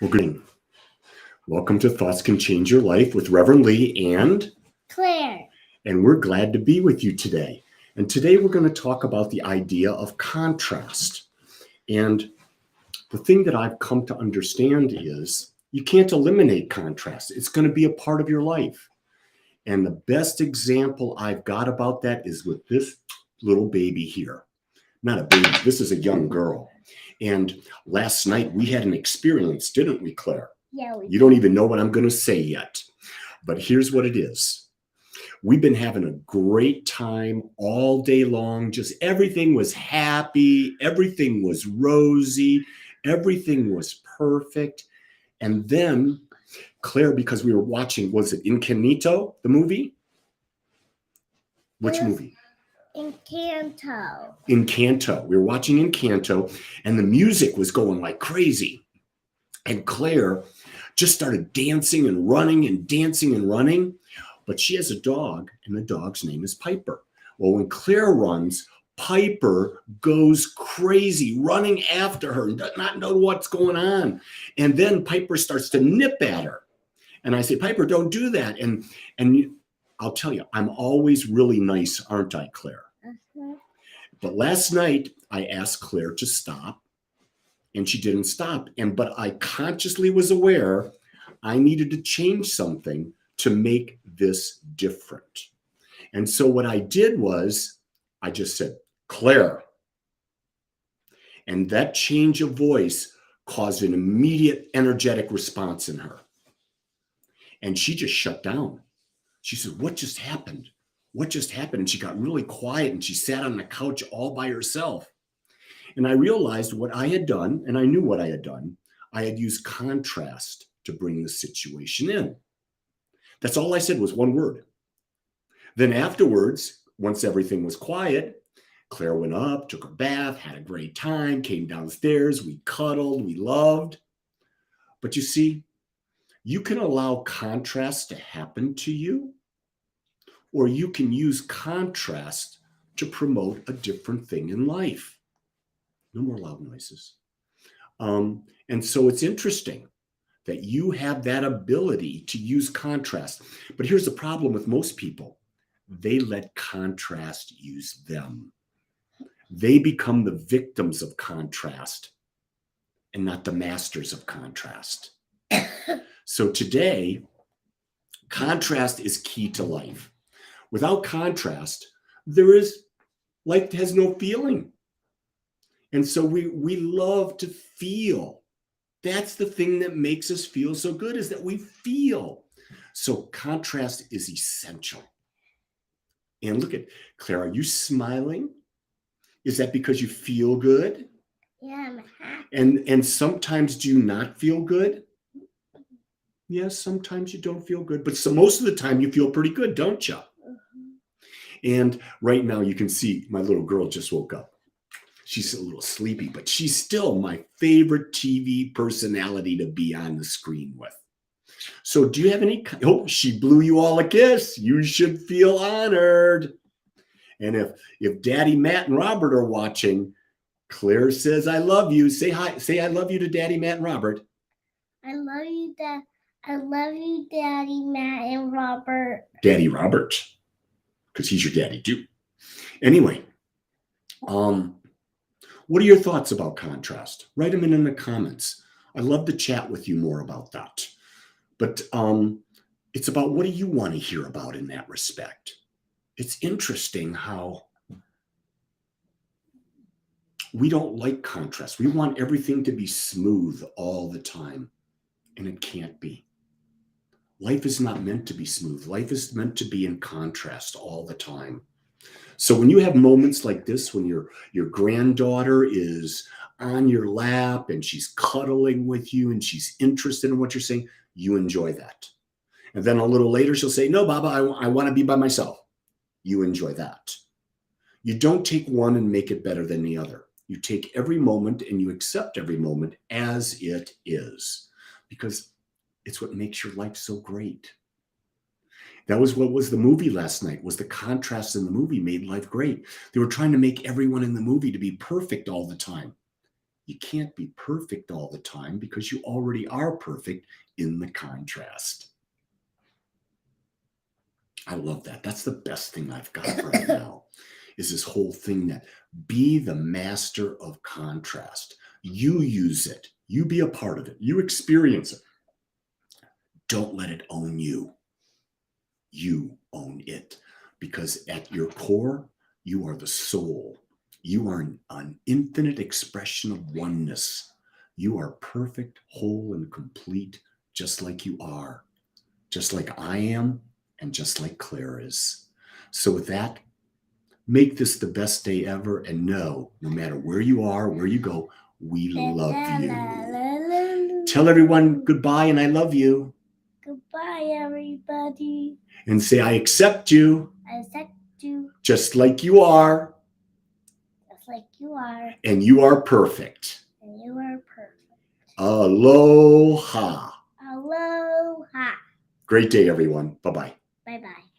Well, good evening. Welcome to Thoughts Can Change Your Life with Reverend Lee Claire. and we're glad to be with you today. And today we're going to talk about the idea of contrast. And the thing that I've come to understand is you can't eliminate contrast. It's going to be a part of your life. And the best example I've got about that is with this little baby here. Not a baby, this is a young girl. And last night we had an experience, didn't we, Claire? Yeah, we You don't even know what I'm going to say yet. But here's what it is. We've been having a great time all day long. Just everything was happy. Everything was rosy. Everything was perfect. And then Claire, because we were watching, was it Incognito, the movie? Which movie? Encanto. Encanto. We were watching Encanto, and the music was going like crazy. And Claire just started dancing and running and dancing and running. But she has a dog, and the dog's name is Piper. Well, when Claire runs, Piper goes crazy, running after her and does not know what's going on. And then Piper starts to nip at her. And I say, Piper, don't do that. And I'll tell you, I'm always really nice, aren't I, Claire? Uh-huh. But last night, I asked Claire to stop, and she didn't stop. But I consciously was aware I needed to change something to make this different. And so what I did was I just said, Claire. And that change of voice caused an immediate energetic response in her. And she just shut down. She said, what just happened? What just happened? And she got really quiet and she sat on the couch all by herself. And I realized what I had done, and I knew what I had done. I had used contrast to bring the situation in. That's all I said was one word. Then afterwards, once everything was quiet, Claire went up, took a bath, had a great time, came downstairs, we cuddled, we loved. But you see, you can allow contrast to happen to you, or you can use contrast to promote a different thing in life. No more loud noises. And so it's interesting that you have that ability to use contrast. But here's the problem with most people. They let contrast use them. They become the victims of contrast and not the masters of contrast. So today, contrast is key to life. Without contrast, life has no feeling. And so we love to feel. That's the thing that makes us feel so good, is that we feel. So contrast is essential. And look at Claire, are you smiling? Is that because you feel good? Yeah, I'm happy. And sometimes do you not feel good? Yes, sometimes you don't feel good, but most of the time you feel pretty good, don't you? Mm-hmm. And right now you can see my little girl just woke up. She's a little sleepy, but she's still my favorite TV personality to be on the screen with. So do you have any? Oh, she blew you all a kiss. You should feel honored. And if Daddy Matt and Robert are watching, Claire says, I love you. Say hi. Say I love you to Daddy Matt and Robert. I love you, Dad. I love you, Daddy, Matt, and Robert. Daddy Robert, because he's your daddy too. Anyway, what are your thoughts about contrast? Write them in the comments. I'd love to chat with you more about that. But it's about, what do you want to hear about in that respect? It's interesting how we don't like contrast. We want everything to be smooth all the time, and it can't be. Life is not meant to be smooth. Life is meant to be in contrast all the time. So when you have moments like this, when your granddaughter is on your lap and she's cuddling with you and she's interested in what you're saying, you enjoy that. And then a little later, she'll say, no, Baba, I want to be by myself. You enjoy that. You don't take one and make it better than the other. You take every moment and you accept every moment as it is, because it's what makes your life so great. That was what was the movie last night, was the contrast in the movie made life great. They were trying to make everyone in the movie to be perfect all the time. You can't be perfect all the time because you already are perfect in the contrast. I love that. That's the best thing I've got right now, is this whole thing that be the master of contrast. You use it. You be a part of it. You experience it. Don't let it own you. You own it. Because at your core, you are the soul. You are an infinite expression of oneness. You are perfect, whole, and complete, just like you are, just like I am, and just like Claire is. So with that, make this the best day ever, and know, no matter where you are, where you go, we love you. Tell everyone goodbye and I love you. Goodbye, everybody. And say, I accept you. I accept you Just like you are. just like you are. And you are perfect. And you are perfect. Aloha. Aloha. Great day, everyone. Bye-bye. Bye-bye.